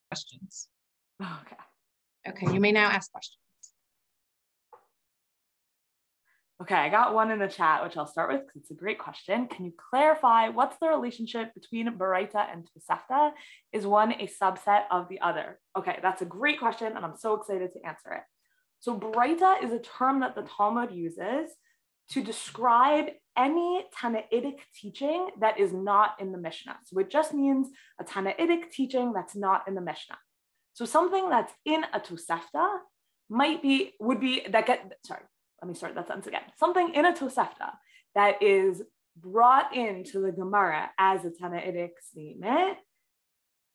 questions. Okay, you may now ask questions. Okay, I got one in the chat, which I'll start with because it's a great question. Can you clarify what's the relationship between Baraita and Tosefta? Is one a subset of the other? Okay, that's a great question, and I'm so excited to answer it. So Baraita is a term that the Talmud uses to describe any Tanaitic teaching that is not in the Mishnah. So it just means a Tanaitic teaching that's not in the Mishnah. So something that's in a Tosefta let me start that sentence again. Something in a Tosefta that is brought into the Gemara as a Tanaitic statement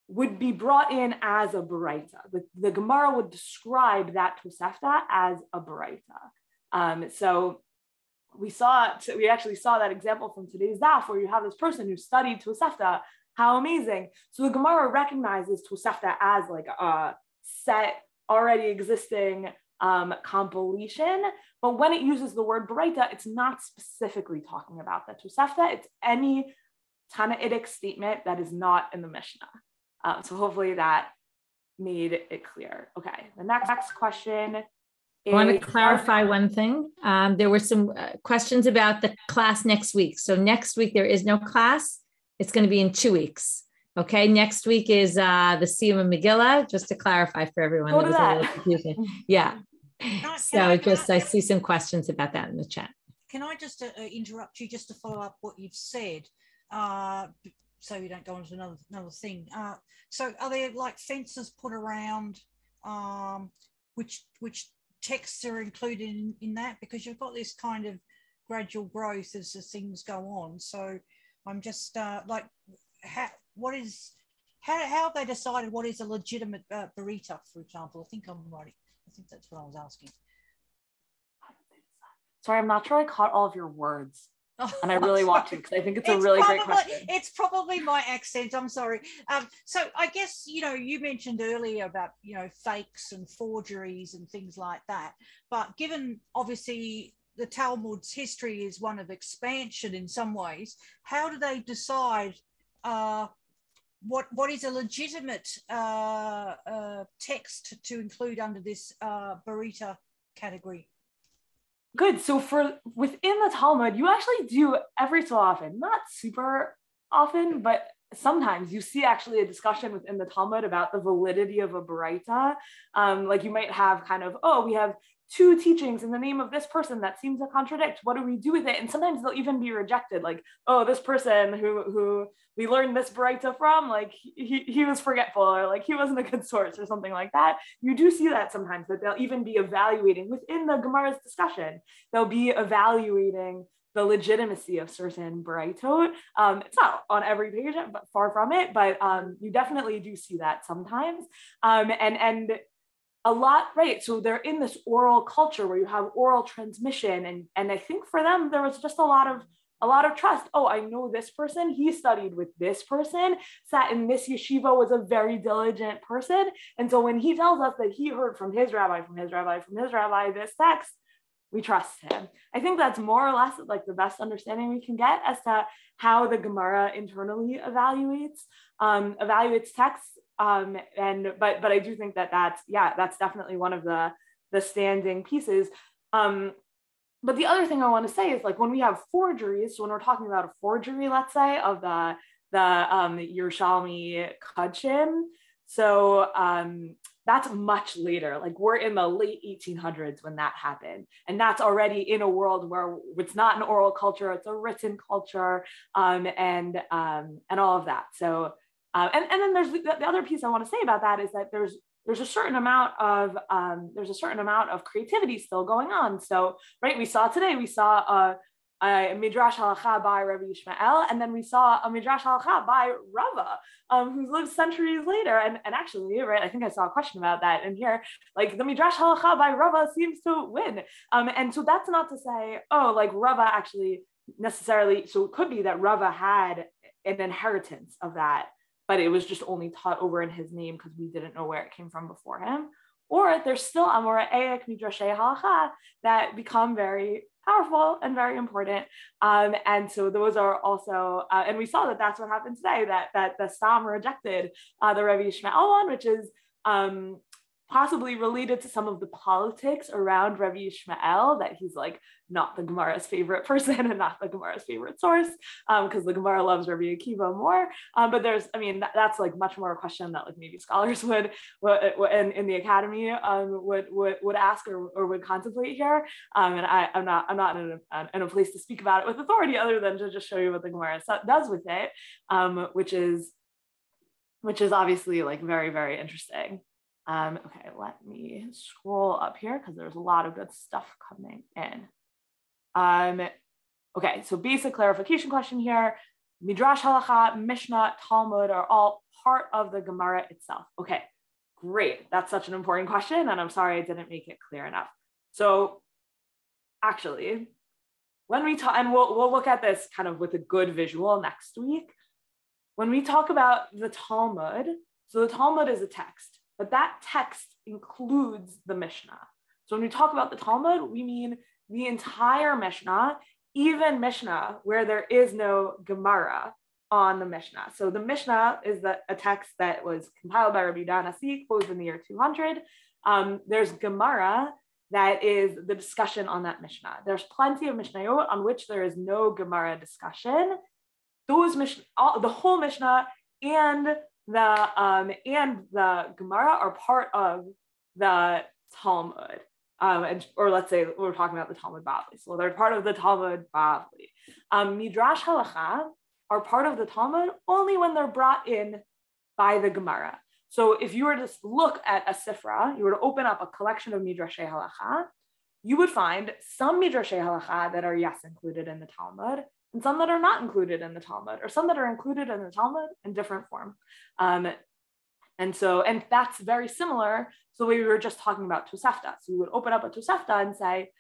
would be brought in as a Baraita. The Gemara would describe that Tosefta as a Baraita. So we actually saw that example from today's daf where you have this person who studied Tosefta. How amazing. So the Gemara recognizes Tosefta as like a set, already existing compilation, but when it uses the word Baraita, it's not specifically talking about the Tosefta. It's any Tanaitic statement that is not in the Mishnah. So hopefully that made it clear. Okay, the next question is... I want to clarify one thing. There were some questions about the class next week. So next week there is no class. It's going to be in 2 weeks. Okay, next week is the Siyum of Megillah, just to clarify for everyone. Go to there was that. a little confusion. Yeah. I see some questions about that in the chat. Can I just interrupt you just to follow up what you've said, so you don't go on to another thing. So are there like fences put around which texts are included in that? Because you've got this kind of gradual growth as the things go on. So I'm just like, how have they decided what is a legitimate Baraita, for example? I think I'm right. I think that's what I was asking. Sorry, I'm not sure I caught all of your words. And I really want to, because I think it's a really great question. It's probably my accent. I'm sorry. So I guess, you mentioned earlier about, fakes and forgeries and things like that. But given obviously the Talmud's history is one of expansion in some ways, how do they decide what is a legitimate text to include under this Baraita category? Good. So within the Talmud, you actually do every so often, not super often, but sometimes you see actually a discussion within the Talmud about the validity of a Baraita. Like you might have kind of, we have 2 teachings in the name of this person that seem to contradict. What do we do with it? And sometimes they'll even be rejected. Like, this person who we learned this Baraita from, like he was forgetful, or like he wasn't a good source or something like that. You do see that sometimes, that they'll even be evaluating within the Gemara's discussion. They'll be evaluating the legitimacy of certain Baraitot. It's not on every page, but far from it, but you definitely do see that sometimes. And a lot, right? So they're in this oral culture where you have oral transmission, and I think for them there was just a lot of trust. I know this person, he studied with this person, sat in this yeshiva, was a very diligent person, and so when he tells us that he heard from his rabbi, this text, we trust him. I think that's more or less like the best understanding we can get as to how the Gemara internally evaluates texts. But I do think that's definitely one of the standing pieces. But the other thing I want to say is, like, when we have forgeries, so when we're talking about a forgery, let's say, of the Yerushalmi Kachim, so that's much later. Like, we're in the late 1800s when that happened, and that's already in a world where it's not an oral culture; it's a written culture, and all of that. So. And then there's the other piece I want to say about that is that there's a certain amount of creativity still going on. So right, we saw a midrash halacha by Rabbi Yishmael, and then we saw a midrash halacha by Rava, who's lived centuries later. And actually, right, I think I saw a question about that in here. Like, the midrash halacha by Rava seems to win, and so that's not to say, like Rava actually necessarily. So it could be that Rava had an inheritance of that, but it was just only taught over in his name because we didn't know where it came from before him. Or there's still Amoraic Midrashei Halacha that become very powerful and very important. And so those are also, and we saw that that's what happened today, that the Sam rejected the Rabbi Yishmael one, which is possibly related to some of the politics around Rabbi Yishmael, that he's like not the Gemara's favorite person and not the Gemara's favorite source, because the Gemara loves Rabbi Akiva more. But there's, I mean, that's like much more a question that like maybe scholars would in the academy would ask or would contemplate here. And I'm not in a place to speak about it with authority, other than to just show you what the Gemara does with it, which is obviously like very, very interesting. Okay, let me scroll up here because there's a lot of good stuff coming in. Okay, so basic clarification question here. Midrash Halacha, Mishnah, Talmud are all part of the Gemara itself. Okay, great. That's such an important question, and I'm sorry I didn't make it clear enough. So actually, when we talk, and we'll look at this kind of with a good visual next week. When we talk about the Talmud, so the Talmud is a text, but that text includes the Mishnah. So when we talk about the Talmud, we mean the entire Mishnah, even Mishnah where there is no Gemara on the Mishnah. So the Mishnah is a text that was compiled by Rabbi Yehuda Nasi, closed in the year 200. There's Gemara that is the discussion on that Mishnah. There's plenty of Mishnayot on which there is no Gemara discussion. Those the whole Mishnah and the Gemara are part of the Talmud, or let's say we're talking about the Talmud Bavli. So they're part of the Talmud Bavli. Midrash Halacha are part of the Talmud only when they're brought in by the Gemara. So if you were to look at a Sifra, you were to open up a collection of Midrashei Halacha, you would find some Midrashei Halacha that are, yes, included in the Talmud, and some that are not included in the Talmud, or some that are included in the Talmud in different form. And that's very similar to the way we were just talking about Tosefta. So you would open up a Tosefta and say,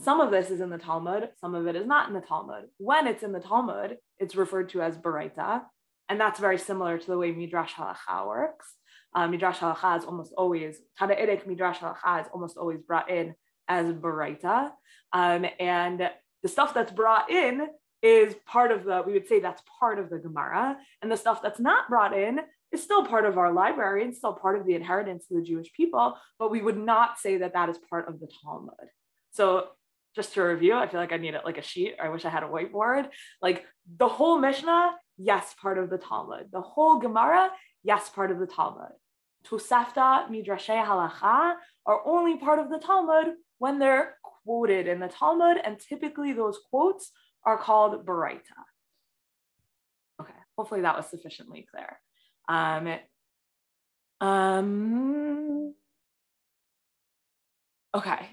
some of this is in the Talmud, some of it is not in the Talmud. When it's in the Talmud, it's referred to as Baraita, and that's very similar to the way Midrash Halacha works. Midrash Halacha is almost always, Tanaitic Midrash Halacha is almost always brought in as Baraita. And the stuff that's brought in is part of we would say that's part of the Gemara, and the stuff that's not brought in is still part of our library and still part of the inheritance of the Jewish people, but we would not say that that is part of the Talmud. So just to review, I feel like I need it like a sheet, or I wish I had a whiteboard. Like the whole Mishnah, yes, part of the Talmud. The whole Gemara, yes, part of the Talmud. Tosefta, Midrashei Halacha are only part of the Talmud when they're quoted in the Talmud, and typically those quotes are called Baraita. Okay, hopefully that was sufficiently clear. Okay.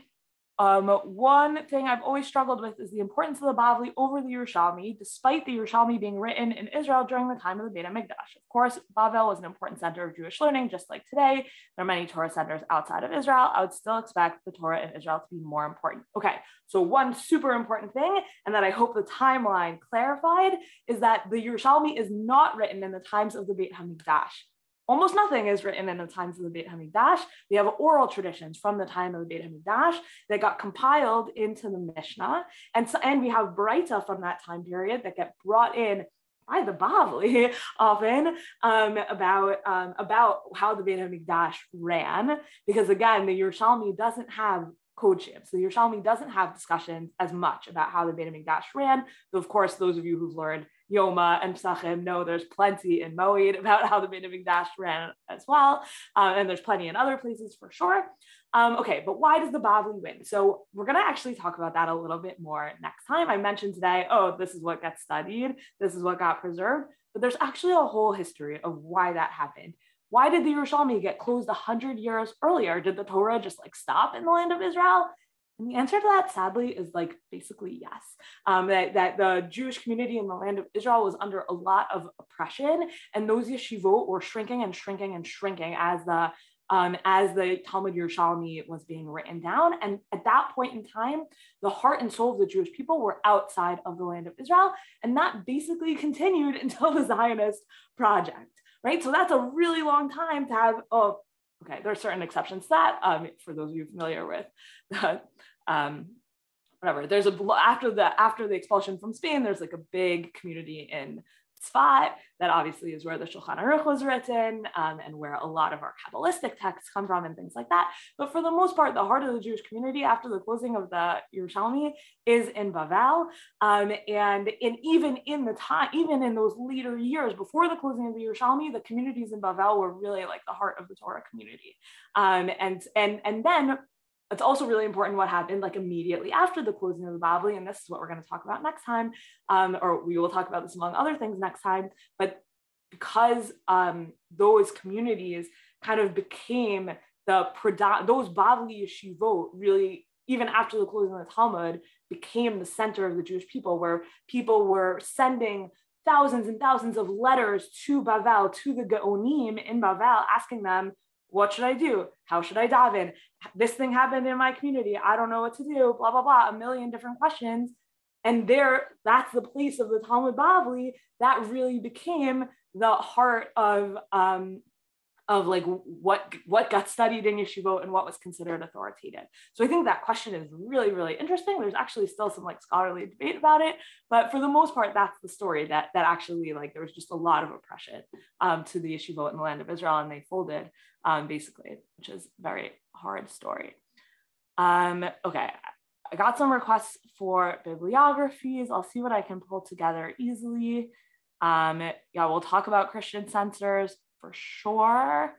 One thing I've always struggled with is the importance of the Bavli over the Yerushalmi, despite the Yerushalmi being written in Israel during the time of the Beit HaMikdash. Of course, Bavel was an important center of Jewish learning, just like today. There are many Torah centers outside of Israel. I would still expect the Torah in Israel to be more important. Okay, so one super important thing, and that I hope the timeline clarified, is that the Yerushalmi is not written in the times of the Beit HaMikdash. Almost nothing is written in the times of the Beit HaMikdash. We have oral traditions from the time of the Beit HaMikdash that got compiled into the Mishnah. And we have Baraita from that time period that get brought in by the Bavli often about how the Beit HaMikdash ran. Because again, the Yerushalmi doesn't have Kodshim. So the Yerushalmi doesn't have discussions as much about how the Beit HaMikdash ran. Though of course, those of you who've learned Yoma and Pesachim know there's plenty in Moed about how the Beit HaMikdash ran as well. And there's plenty in other places for sure. Okay, but why does the Bavli win? So we're going to actually talk about that a little bit more next time. I mentioned today, oh, this is what gets studied. This is what got preserved. But there's actually a whole history of why that happened. Why did the Yerushalmi get closed 100 years earlier? Did the Torah just like stop in the land of Israel? And the answer to that, sadly, is like basically yes. That the Jewish community in the land of Israel was under a lot of oppression, and those yeshivot were shrinking and shrinking and shrinking as the Talmud Yerushalmi was being written down. And at that point in time, the heart and soul of the Jewish people were outside of the land of Israel, and that basically continued until the Zionist project. Right, so that's a really long time to have. Oh, okay. There are certain exceptions to that. For those of you familiar with the whatever. There's after the expulsion from Spain, there's like a big community in Tzfat that obviously is where the Shulchan Aruch was written, and where a lot of our Kabbalistic texts come from and things like that. But for the most part, the heart of the Jewish community after the closing of the Yerushalmi is in Bavel, and even in those later years before the closing of the Yerushalmi, the communities in Bavel were really like the heart of the Torah community, and then. It's also really important what happened like immediately after the closing of the Bavli, and this is what we're going to talk about next time, or we will talk about this among other things next time. But because those communities kind of became those Bavli yeshivot really, even after the closing of the Talmud, became the center of the Jewish people, where people were sending thousands and thousands of letters to Bavel, to the Gaonim in Bavel, asking them, what should I do? How should I daven? This thing happened in my community. I don't know what to do, blah, blah, blah, a million different questions. And that's the place of the Talmud Bavli that really became the heart of like what got studied in yeshivot and what was considered authoritative. So I think that question is really, really interesting. There's actually still some like scholarly debate about it, but for the most part, that's the story that actually like there was just a lot of oppression to the yeshivot in the land of Israel, and they folded basically, which is a very hard story. Okay, I got some requests for bibliographies. I'll see what I can pull together easily. Yeah, we'll talk about Christian censors for sure.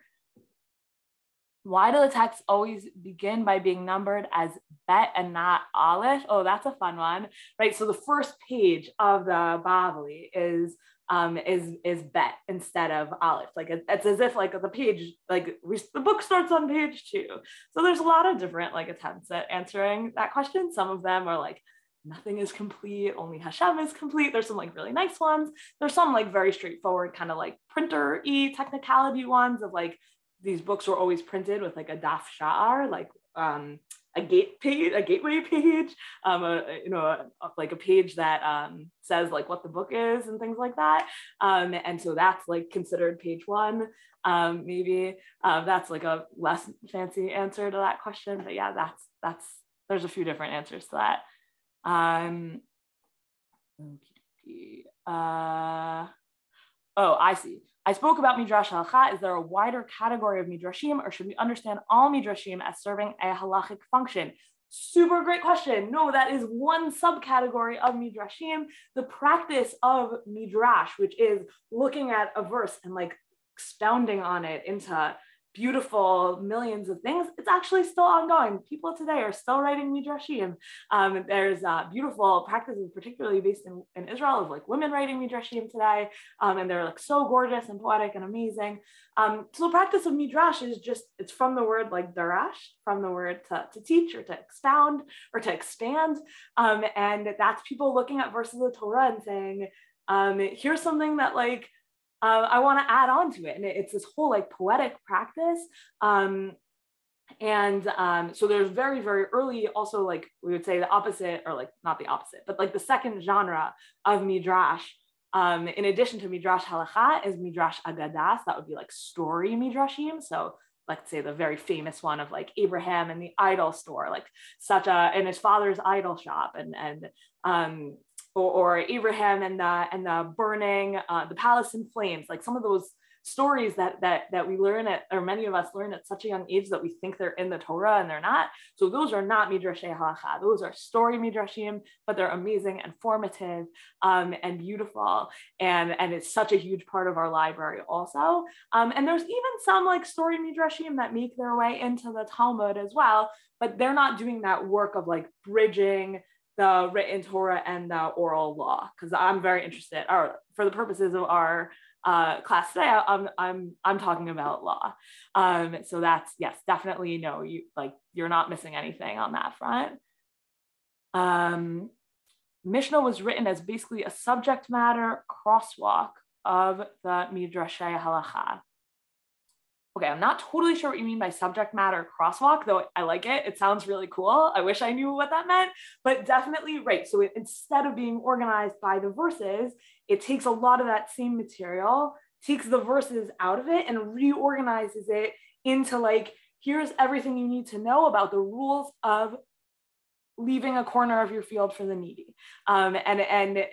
Why do the texts always begin by being numbered as bet and not aleph? Oh, that's a fun one, right? So the first page of the Bavli is bet instead of aleph. Like it's as if like the page, like the book starts on page 2. So there's a lot of different like attempts at answering that question. Some of them are like, nothing is complete, only Hashem is complete. There's some like really nice ones. There's some like very straightforward kind of like printer-y technicality ones of like, these books were always printed with like a daf sha'ar, like a gateway page, like a page that says like what the book is and things like that. And so that's like considered page 1. Maybe that's like a less fancy answer to that question, but yeah, there's a few different answers to that. I see. I spoke about Midrash Halacha. Is there a wider category of Midrashim, or should we understand all Midrashim as serving a halachic function? Super great question. No, that is one subcategory of Midrashim. The practice of Midrash, which is looking at a verse and like expounding on it into beautiful millions of things, it's actually still ongoing. People today are still writing Midrashim. There's beautiful practices, particularly based in Israel, of like women writing Midrashim today, and they're like so gorgeous and poetic and amazing. So the practice of Midrash is just, it's from the word like darash, from the word to teach or to expound or to expand, and that's people looking at verses of Torah and saying, here's something that like, I want to add on to it. And it's this whole like poetic practice. So there's very, very early, also like we would say the opposite, or like not the opposite, but like the second genre of Midrash, in addition to Midrash Halacha, is Midrash Agadas. That would be like story Midrashim. So let's say the very famous one of like Abraham and the idol store, like in his father's idol shop, or Abraham and the burning the palace in flames, like some of those stories that we learn or many of us learn at such a young age that we think they're in the Torah and they're not. So those are not Midrashei Halacha. Those are story Midrashim, but they're amazing and formative and beautiful. And it's such a huge part of our library also. And there's even some like story Midrashim that make their way into the Talmud as well, but they're not doing that work of like bridging the written Torah and the oral law, because I'm very interested, or for the purposes of our class today, I'm talking about law. So that's, yes, definitely no, you're not missing anything on that front. Mishnah was written as basically a subject matter crosswalk of the Midrashei Halacha. Okay, I'm not totally sure what you mean by subject matter crosswalk, though I like it. It sounds really cool. I wish I knew what that meant, but definitely right. So instead of being organized by the verses, it takes a lot of that same material, takes the verses out of it and reorganizes it into like, here's everything you need to know about the rules of leaving a corner of your field for the needy, and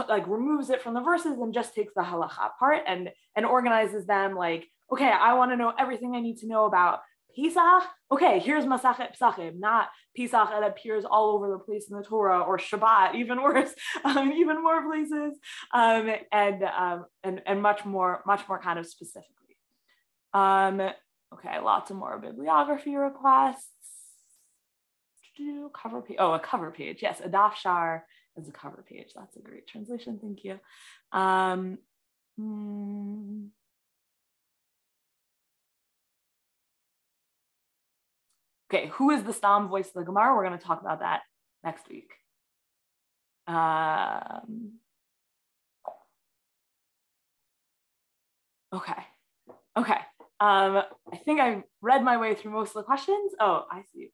like removes it from the verses and just takes the halacha part and organizes them like, okay, I want to know everything I need to know about Pesach. Okay, here's Masachet Pesachim, not Pesach that appears all over the place in the Torah, or Shabbat, even worse, even more places, and much more kind of specifically. Okay, lots of more bibliography requests. Cover page. Oh, a cover page. Yes, a daf shar is a cover page. That's a great translation. Thank you. Okay, who is the Stam voice of the Gemara? We're going to talk about that next week. Okay. I think I read my way through most of the questions. Oh, I see.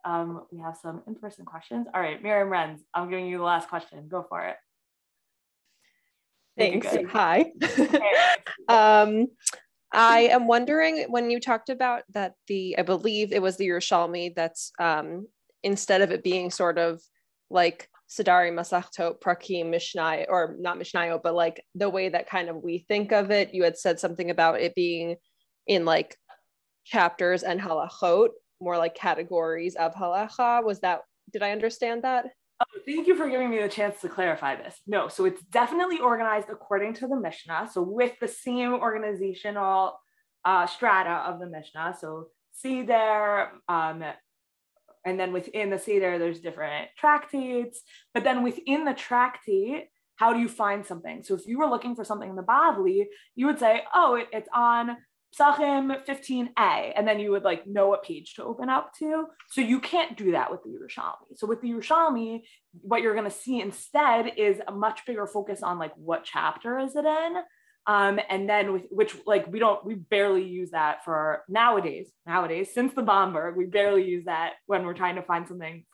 We have some in-person questions. All right, Miriam Renz, I'm giving you the last question. Go for it. Thanks. Hi. I am wondering, when you talked about that, I believe it was the Yerushalmi that's instead of it being sort of like Sidari, Masachtot, Prakim, Mishnah, or not Mishnayot, but like the way that kind of we think of it, you had said something about it being in like chapters and halachot, more like categories of halacha. Did I understand that? Oh, thank you for giving me the chance to clarify this. No, so it's definitely organized according to the Mishnah. So with the same organizational strata of the Mishnah. So Seder, and then within the Seder, there's different tractates. But then within the tractate, how do you find something? So if you were looking for something in the Bavli, you would say, oh, it's on Psachim 15a, and then you would like know what page to open up to. So you can't do that with the Yerushalmi. So with the Yerushalmi, what you're going to see instead is a much bigger focus on like what chapter is it in, and then we barely use that for nowadays since the Bomberg, we barely use that when we're trying to find something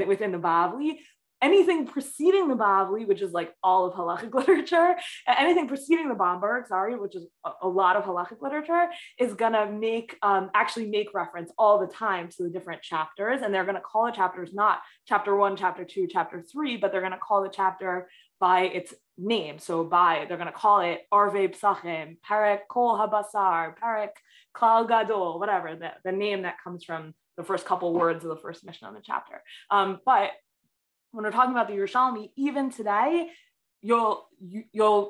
within the Bavli. Anything preceding the Bavli, which is like all of halachic literature, anything preceding the Bomberg, which is a lot of halachic literature, is gonna actually make reference all the time to the different chapters, and they're gonna call the chapters not chapter 1, chapter 2, chapter 3, but they're gonna call the chapter by its name. So they're gonna call it Arvei Psachim, Perek Kol Habasar, Perek Klal Gadol, whatever the name that comes from the first couple words of the first Mishnah in the chapter. But when we're talking about the Yerushalmi, even today, you'll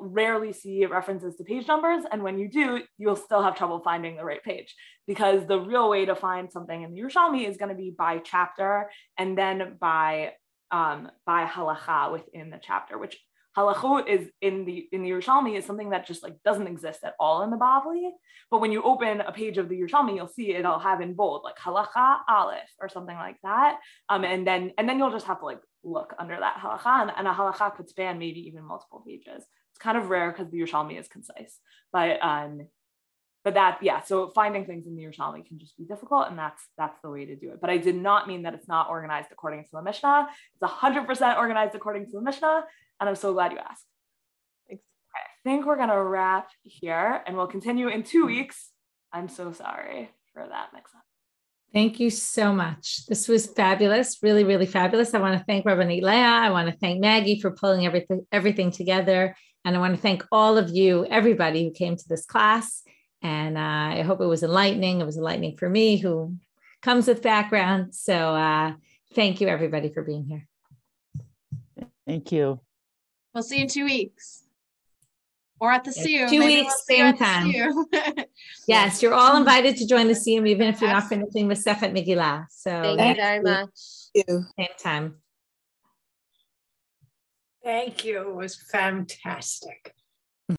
rarely see references to page numbers, and when you do, you'll still have trouble finding the right page, because the real way to find something in the Yerushalmi is going to be by chapter and then by halacha within the chapter, which halachot is in the Yerushalmi is something that just like doesn't exist at all in the Bavli. But when you open a page of the Yerushalmi, you'll see it'll have in bold like halacha aleph or something like that, and then you'll just have to like look under that halacha, and a halacha could span maybe even multiple pages. It's kind of rare because the Yerushalmi is concise, but so finding things in the Yerushalmi can just be difficult, and that's the way to do it. But I did not mean that it's not organized according to the Mishnah. It's 100% organized according to the Mishnah, and I'm so glad you asked. Thanks. Okay, I think we're gonna wrap here, and we'll continue in 2 weeks. I'm so sorry for that mix-up. Thank you so much. This was fabulous, really, really fabulous. I want to thank Rabbanit Leah. I want to thank Maggie for pulling everything together. And I want to thank all of you, everybody who came to this class. And I hope it was enlightening. It was enlightening for me, who comes with background. So thank you, everybody, for being here. Thank you. We'll see you in 2 weeks. Or at the SIU. 2 weeks, same time. Yes, you're all invited to join the SIU, even if you're not finishing Masechet Megillah. So thank you very much. Same time. Thank you. It was fantastic.